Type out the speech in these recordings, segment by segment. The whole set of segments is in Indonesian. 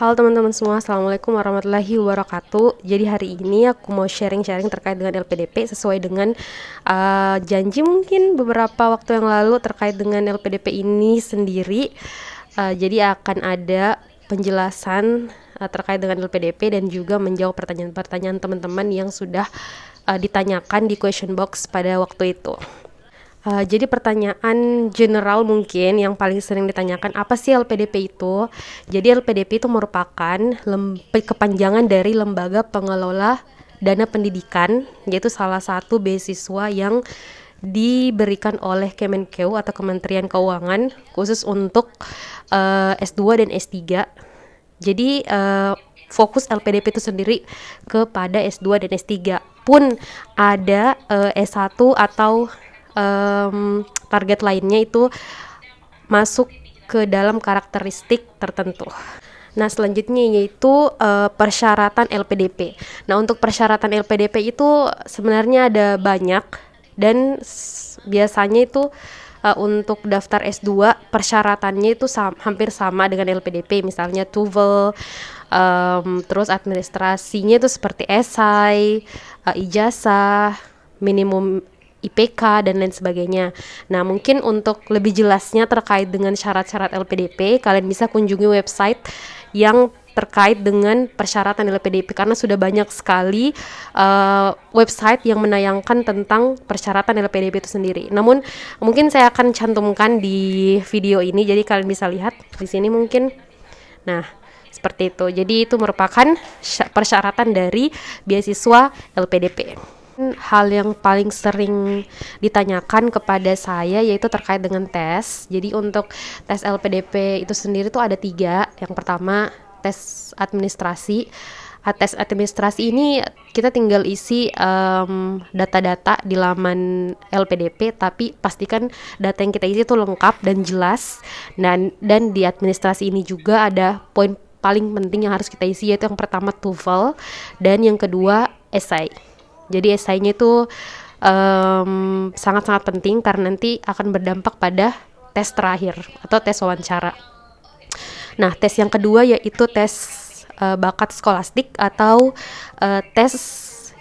Halo teman-teman semua, Assalamualaikum warahmatullahi wabarakatuh. Jadi hari ini aku mau sharing-sharing terkait dengan LPDP sesuai dengan janji mungkin beberapa waktu yang lalu terkait dengan LPDP ini sendiri. Jadi akan ada penjelasan terkait dengan LPDP dan juga menjawab pertanyaan-pertanyaan teman-teman yang sudah ditanyakan di question box pada waktu itu. Jadi pertanyaan general mungkin yang paling sering ditanyakan, apa sih LPDP itu? Jadi LPDP itu merupakan kepanjangan dari Lembaga Pengelola Dana Pendidikan, yaitu salah satu beasiswa yang diberikan oleh Kemenkeu atau Kementerian Keuangan khusus untuk S2 dan S3. Jadi fokus LPDP itu sendiri kepada S2 dan S3. Pun ada S1 atau target lainnya itu masuk ke dalam karakteristik tertentu. Nah, selanjutnya yaitu persyaratan LPDP. Nah, untuk persyaratan LPDP itu sebenarnya ada banyak dan biasanya itu untuk daftar S2 persyaratannya itu hampir sama dengan LPDP, misalnya TOEFL, terus administrasinya itu seperti esai, ijazah, minimum IPK dan lain sebagainya. Nah, mungkin untuk lebih jelasnya terkait dengan syarat-syarat LPDP, kalian bisa kunjungi website yang terkait dengan persyaratan LPDP karena sudah banyak sekali website yang menayangkan tentang persyaratan LPDP itu sendiri. Namun mungkin saya akan cantumkan di video ini, jadi kalian bisa lihat di sini mungkin. Nah, seperti itu. Jadi itu merupakan persyaratan dari beasiswa LPDP. Hal yang paling sering ditanyakan kepada saya yaitu terkait dengan tes. Jadi untuk tes LPDP itu sendiri tuh ada 3. Yang pertama tes administrasi. Tes administrasi ini kita tinggal isi data-data di laman LPDP, tapi pastikan data yang kita isi itu lengkap dan jelas. Dan di administrasi ini juga ada poin paling penting yang harus kita isi, yaitu yang pertama TOEFL dan yang kedua esai. Jadi esainya itu sangat-sangat penting karena nanti akan berdampak pada tes terakhir atau tes wawancara. Nah, tes yang kedua yaitu tes bakat skolastik atau tes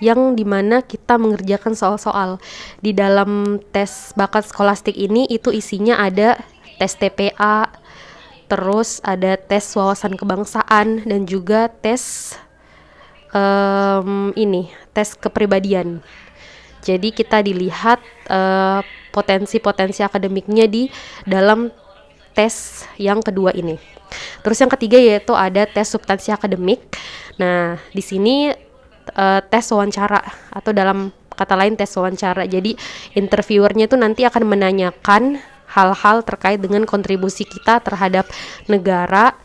yang dimana kita mengerjakan soal-soal. Di dalam tes bakat skolastik ini itu isinya ada tes TPA, terus ada tes wawasan kebangsaan dan juga tes tes kepribadian. Jadi kita dilihat potensi-potensi akademiknya di dalam tes yang kedua ini. Terus yang ketiga yaitu ada tes substansi akademik. Nah, di sini tes wawancara atau dalam kata lain tes wawancara. Jadi interviewernya itu nanti akan menanyakan hal-hal terkait dengan kontribusi kita terhadap negara,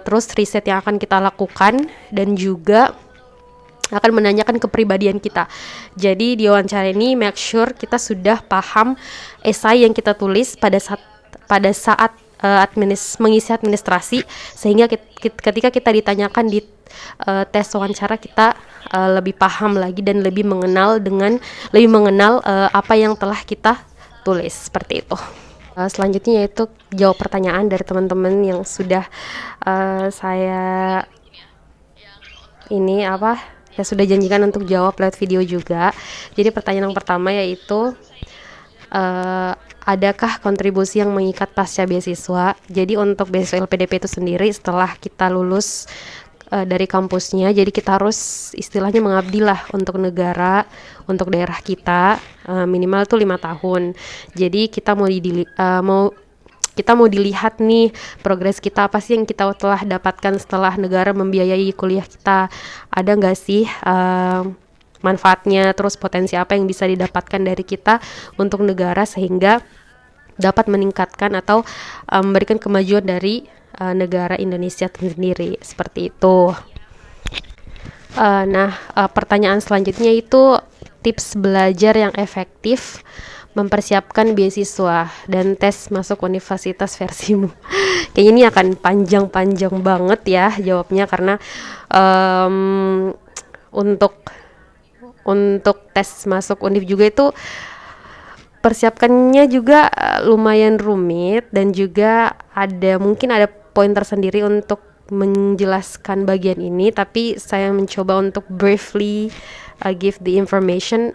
terus riset yang akan kita lakukan dan juga akan menanyakan kepribadian kita. Jadi di wawancara ini make sure kita sudah paham esai yang kita tulis pada saat mengisi administrasi, sehingga ketika kita ditanyakan di tes wawancara kita lebih paham lagi dan lebih mengenal apa yang telah kita tulis, seperti itu. Selanjutnya yaitu jawab pertanyaan dari teman-teman yang sudah saya sudah janjikan untuk jawab lewat video juga. Jadi pertanyaan yang pertama yaitu adakah kontribusi yang mengikat pasca beasiswa? Jadi untuk beasiswa LPDP itu sendiri setelah kita lulus dari kampusnya, jadi kita harus istilahnya mengabdi lah untuk negara, untuk daerah kita, minimal tuh 5 tahun. Jadi kita mau dilihat nih progres kita, apa sih yang kita telah dapatkan setelah negara membiayai kuliah kita, ada nggak sih manfaatnya, terus potensi apa yang bisa didapatkan dari kita untuk negara sehingga dapat meningkatkan atau memberikan kemajuan dari negara Indonesia sendiri, seperti itu. Pertanyaan selanjutnya itu tips belajar yang efektif mempersiapkan beasiswa dan tes masuk universitas versimu. Kayaknya ini akan panjang-panjang banget ya jawabnya, karena untuk tes masuk univ juga itu persiapkannya juga lumayan rumit dan juga mungkin ada poin tersendiri untuk menjelaskan bagian ini, tapi saya mencoba untuk briefly give the information,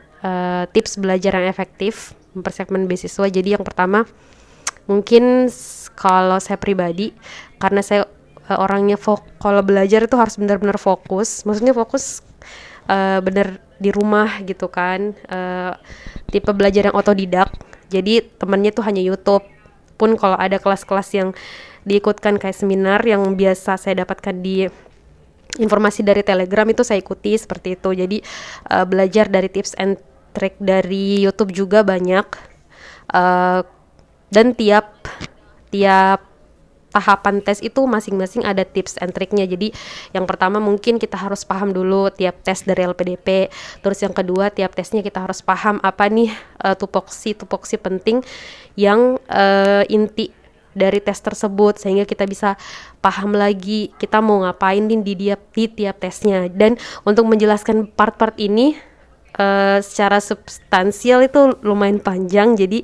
tips belajar yang efektif mempersiapkan beasiswa. Jadi yang pertama, mungkin kalau saya pribadi, karena saya orangnya kalau belajar itu harus benar-benar fokus, maksudnya fokus bener di rumah gitu kan, tipe belajar yang otodidak, jadi temennya tuh hanya YouTube. Pun kalau ada kelas-kelas yang diikutkan kayak seminar yang biasa saya dapatkan di informasi dari Telegram, itu saya ikuti seperti itu. Jadi belajar dari tips and trick dari YouTube juga banyak, dan tiap tahapan tes itu masing-masing ada tips and triknya. Jadi yang pertama mungkin kita harus paham dulu tiap tes dari LPDP. Terus yang kedua, tiap tesnya kita harus paham apa nih tupoksi penting yang inti dari tes tersebut, sehingga kita bisa paham lagi kita mau ngapain di tiap tesnya. Dan untuk menjelaskan part-part ini secara substansial itu lumayan panjang, jadi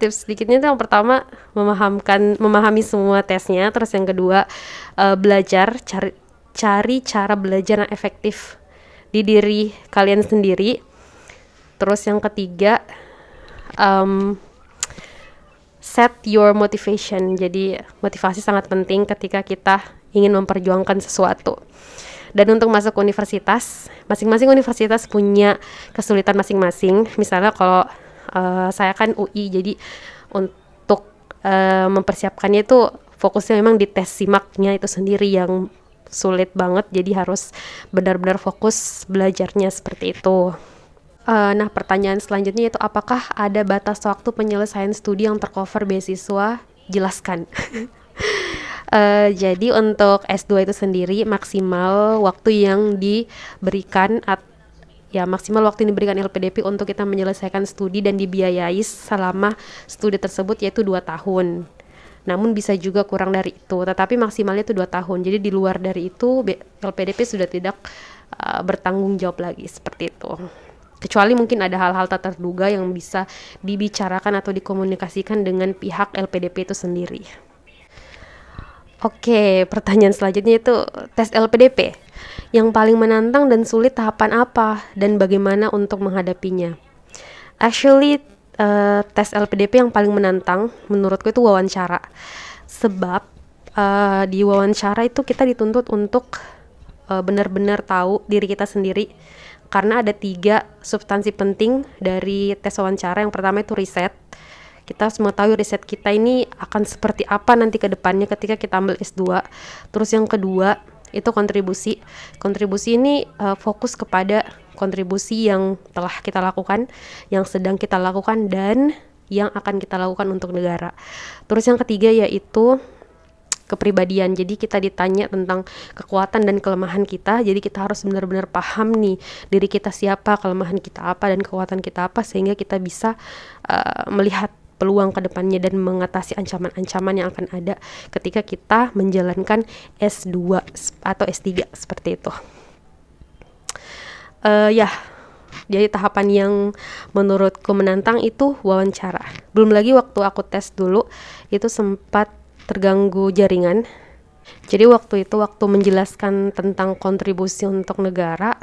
tips sedikitnya itu yang pertama memahami semua tesnya. Terus yang kedua, belajar cari cara belajar yang efektif di diri kalian sendiri. Terus yang ketiga, set your motivation. Jadi motivasi sangat penting ketika kita ingin memperjuangkan sesuatu. Dan untuk masuk ke universitas, masing-masing universitas punya kesulitan masing-masing. Misalnya kalau saya kan UI, jadi untuk mempersiapkannya itu fokusnya memang di tes simaknya itu sendiri yang sulit banget, jadi harus benar-benar fokus belajarnya seperti itu. Nah, pertanyaan selanjutnya itu apakah ada batas waktu penyelesaian studi yang tercover beasiswa? Jelaskan. Jadi untuk S2 itu sendiri maksimal waktu yang diberikan maksimal waktu yang diberikan LPDP untuk kita menyelesaikan studi dan dibiayai selama studi tersebut yaitu 2 tahun. Namun bisa juga kurang dari itu, tetapi maksimalnya itu 2 tahun. Jadi di luar dari itu LPDP sudah tidak bertanggung jawab lagi, seperti itu. Kecuali mungkin ada hal-hal tak terduga yang bisa dibicarakan atau dikomunikasikan dengan pihak LPDP itu sendiri. Oke, pertanyaan selanjutnya itu tes LPDP. Yang paling menantang dan sulit tahapan apa dan bagaimana untuk menghadapinya? Actually, tes LPDP yang paling menantang menurutku itu wawancara. Sebab di wawancara itu kita dituntut untuk benar-benar tahu diri kita sendiri. Karena ada 3 substansi penting dari tes wawancara. Yang pertama itu riset. Kita harus mengetahui riset kita ini akan seperti apa nanti ke depannya ketika kita ambil S2. Terus yang kedua itu kontribusi. Kontribusi ini fokus kepada kontribusi yang telah kita lakukan, yang sedang kita lakukan, dan yang akan kita lakukan untuk negara. Terus yang ketiga yaitu kepribadian. Jadi kita ditanya tentang kekuatan dan kelemahan kita. Jadi kita harus benar-benar paham nih diri kita siapa, kelemahan kita apa, dan kekuatan kita apa, sehingga kita bisa melihat peluang ke depannya dan mengatasi ancaman-ancaman yang akan ada ketika kita menjalankan S2 atau S3 seperti itu. Jadi tahapan yang menurutku menantang itu wawancara. Belum lagi waktu aku tes dulu itu sempat terganggu jaringan. Jadi waktu menjelaskan tentang kontribusi untuk negara,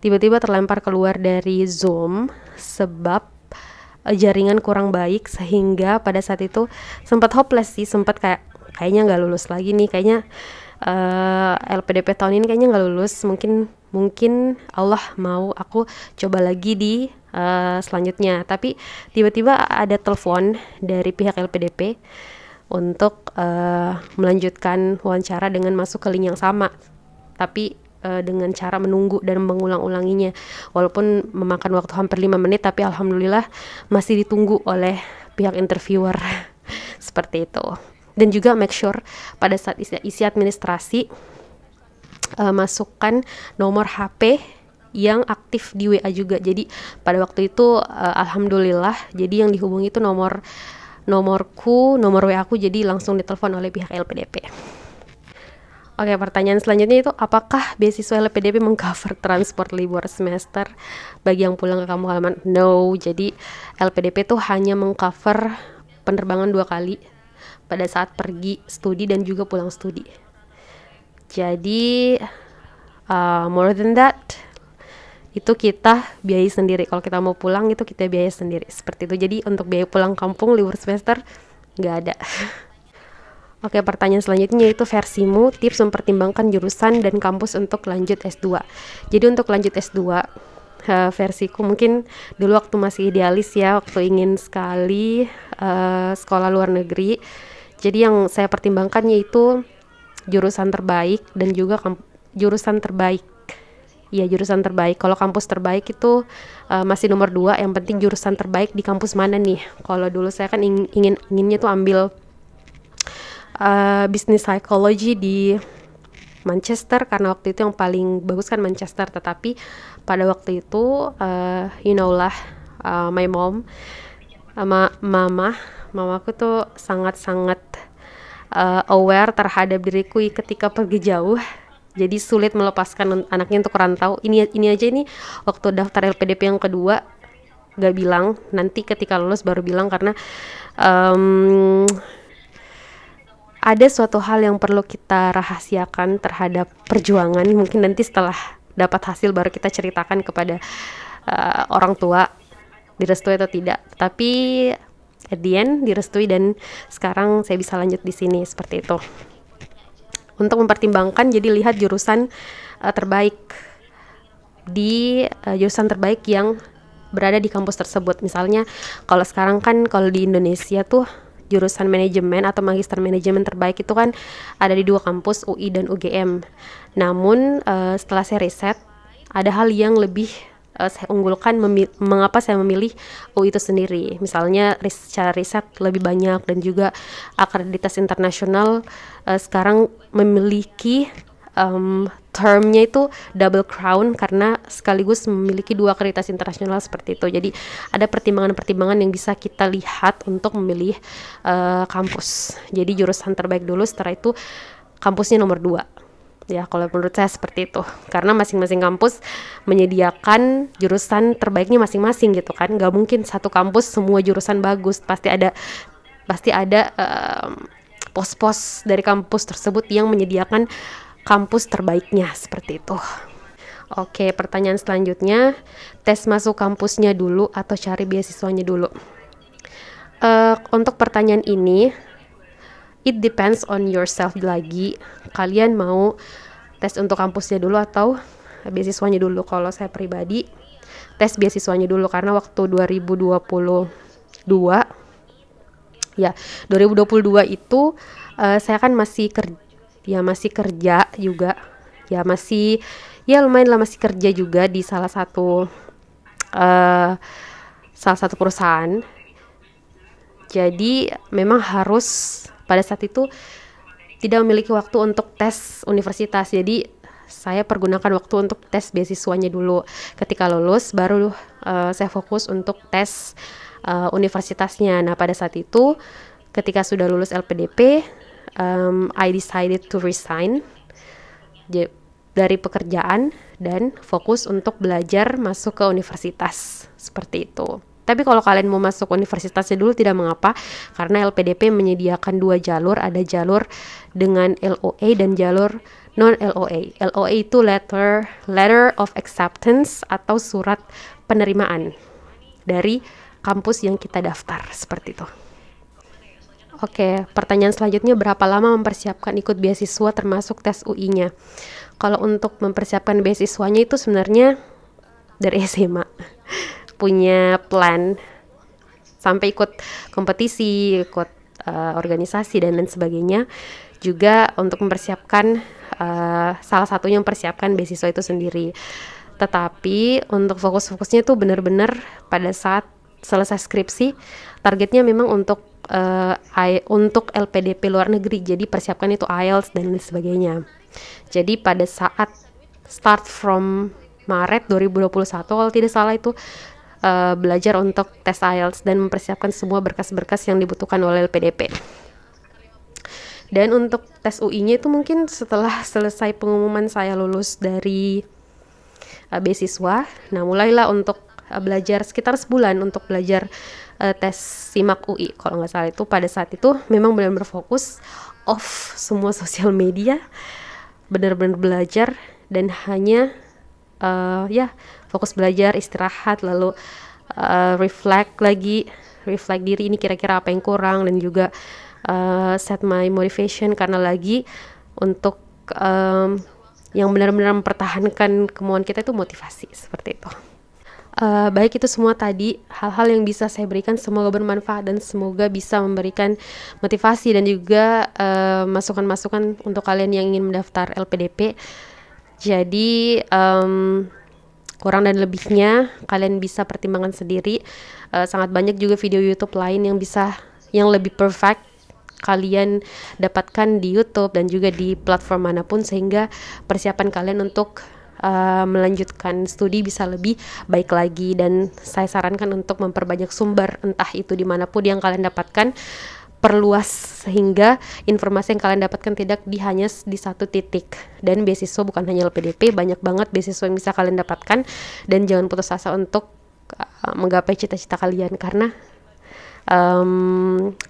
tiba-tiba terlempar keluar dari Zoom sebab jaringan kurang baik, sehingga pada saat itu sempat hopeless sih, sempat kayaknya nggak lulus lagi nih, kayaknya LPDP tahun ini kayaknya nggak lulus, mungkin Allah mau aku coba lagi di selanjutnya. Tapi tiba-tiba ada telepon dari pihak LPDP untuk melanjutkan wawancara dengan masuk ke link yang sama, tapi dengan cara menunggu dan mengulang-ulanginya, walaupun memakan waktu hampir 5 menit, tapi alhamdulillah masih ditunggu oleh pihak interviewer. Seperti itu. Dan juga make sure pada saat isi administrasi masukkan nomor HP yang aktif di WA juga. Jadi pada waktu itu alhamdulillah, jadi yang dihubungi itu nomor WA aku, jadi langsung ditelepon oleh pihak LPDP. Oke, pertanyaan selanjutnya itu apakah beasiswa LPDP mengcover transport libur semester bagi yang pulang ke kampung halaman? No, jadi LPDP tuh hanya mengcover penerbangan 2 kali pada saat pergi studi dan juga pulang studi. Jadi more than that, itu kita biayai sendiri. Kalau kita mau pulang itu kita biayai sendiri, seperti itu. Jadi untuk biaya pulang kampung libur semester nggak ada. Oke, pertanyaan selanjutnya yaitu versimu, tips mempertimbangkan jurusan dan kampus untuk lanjut S2. Jadi untuk lanjut S2, versiku mungkin dulu waktu masih idealis ya, waktu ingin sekali sekolah luar negeri. Jadi yang saya pertimbangkan yaitu jurusan terbaik dan juga jurusan terbaik. Ya, jurusan terbaik. Kalau kampus terbaik itu masih nomor 2, yang penting jurusan terbaik di kampus mana nih. Kalau dulu saya kan inginnya tuh ambil business psychology di Manchester, karena waktu itu yang paling bagus kan Manchester. Tetapi pada waktu itu you know lah, my mom, mamaku tuh sangat-sangat aware terhadap diriku ketika pergi jauh. Jadi sulit melepaskan anaknya untuk rantau. Ini aja nih waktu daftar LPDP yang kedua gak bilang, nanti ketika lulus baru bilang, karena ada suatu hal yang perlu kita rahasiakan terhadap perjuangan. Mungkin nanti setelah dapat hasil baru kita ceritakan kepada orang tua direstui atau tidak. Tapi at the end direstui dan sekarang saya bisa lanjut di sini, seperti itu. Untuk mempertimbangkan, jadi lihat jurusan terbaik jurusan terbaik yang berada di kampus tersebut. Misalnya kalau sekarang kan kalau di Indonesia tuh jurusan manajemen atau magister manajemen terbaik itu kan ada di 2 kampus, UI dan UGM. Namun setelah saya riset, ada hal yang lebih saya unggulkan. Mengapa saya memilih UI itu sendiri? Misalnya secara riset lebih banyak dan juga akreditasi internasional sekarang memiliki termnya itu double crown, karena sekaligus memiliki 2 akreditasi internasional, seperti itu. Jadi ada pertimbangan-pertimbangan yang bisa kita lihat untuk memilih kampus. Jadi jurusan terbaik dulu, setelah itu kampusnya nomor 2. Ya, kalau menurut saya seperti itu. Karena masing-masing kampus menyediakan jurusan terbaiknya masing-masing gitu kan. Gak mungkin satu kampus semua jurusan bagus. Pasti ada pos-pos dari kampus tersebut yang menyediakan kampus terbaiknya, seperti itu. Oke, pertanyaan selanjutnya, tes masuk kampusnya dulu atau cari beasiswanya dulu? Untuk pertanyaan ini, it depends on yourself lagi. Kalian mau tes untuk kampusnya dulu atau beasiswanya dulu? Kalau saya pribadi, tes beasiswanya dulu, karena waktu 2022 itu saya kan masih kerja juga, lumayan lah masih kerja juga di salah satu perusahaan. Jadi memang harus pada saat itu tidak memiliki waktu untuk tes universitas. Jadi saya pergunakan waktu untuk tes beasiswanya dulu. Ketika lulus baru saya fokus untuk tes universitasnya. Nah, pada saat itu ketika sudah lulus LPDP, I decided to resign dari pekerjaan dan fokus untuk belajar masuk ke universitas, seperti itu. Tapi kalau kalian mau masuk universitasnya dulu tidak mengapa, karena LPDP menyediakan 2 jalur, ada jalur dengan LOA dan jalur non-LOA. LOA itu letter of acceptance atau surat penerimaan dari kampus yang kita daftar, seperti itu. Oke, pertanyaan selanjutnya, berapa lama mempersiapkan ikut beasiswa termasuk tes UI-nya? Kalau untuk mempersiapkan beasiswanya itu sebenarnya dari SMA punya plan sampai ikut kompetisi, ikut organisasi dan lain sebagainya. Juga untuk mempersiapkan salah satunya mempersiapkan beasiswa itu sendiri. Tetapi untuk fokus-fokusnya itu benar-benar pada saat selesai skripsi, targetnya memang untuk LPDP luar negeri. Jadi persiapkan itu IELTS dan lain sebagainya. Jadi pada saat start from Maret 2021 kalau tidak salah itu belajar untuk tes IELTS dan mempersiapkan semua berkas-berkas yang dibutuhkan oleh LPDP. Dan untuk tes UI-nya itu mungkin setelah selesai pengumuman saya lulus dari beasiswa. Nah, mulailah untuk belajar sekitar sebulan untuk belajar tes SIMAK UI kalau nggak salah. Itu pada saat itu memang benar-benar fokus off semua sosial media, benar-benar belajar dan hanya ya fokus belajar, istirahat, lalu reflect diri, ini kira-kira apa yang kurang, dan juga set my motivation, karena lagi untuk yang benar-benar mempertahankan kemauan kita itu motivasi, seperti itu. Baik, itu semua tadi hal-hal yang bisa saya berikan, semoga bermanfaat dan semoga bisa memberikan motivasi dan juga masukan-masukan untuk kalian yang ingin mendaftar LPDP. Jadi kurang dan lebihnya kalian bisa pertimbangkan sendiri. Sangat banyak juga video YouTube lain yang lebih perfect kalian dapatkan di YouTube dan juga di platform manapun, sehingga persiapan kalian untuk melanjutkan studi bisa lebih baik lagi. Dan saya sarankan untuk memperbanyak sumber, entah itu dimanapun yang kalian dapatkan, perluas sehingga informasi yang kalian dapatkan tidak hanya di satu titik. Dan beasiswa bukan hanya LPDP, banyak banget beasiswa yang bisa kalian dapatkan, dan jangan putus asa untuk menggapai cita-cita kalian, karena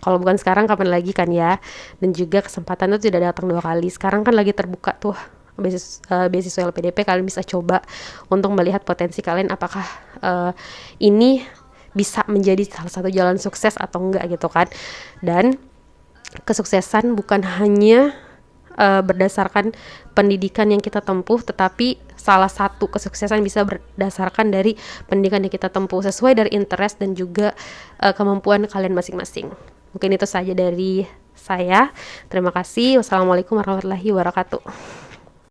kalau bukan sekarang kapan lagi kan ya. Dan juga kesempatan itu tidak datang 2 kali. Sekarang kan lagi terbuka tuh beasiswa LPDP, kalian bisa coba untuk melihat potensi kalian, apakah ini bisa menjadi salah satu jalan sukses atau enggak gitu kan. Dan kesuksesan bukan hanya berdasarkan pendidikan yang kita tempuh, tetapi salah satu kesuksesan bisa berdasarkan dari pendidikan yang kita tempuh, sesuai dari interest dan juga kemampuan kalian masing-masing. Mungkin itu saja dari saya. Terima kasih. Wassalamualaikum warahmatullahi wabarakatuh.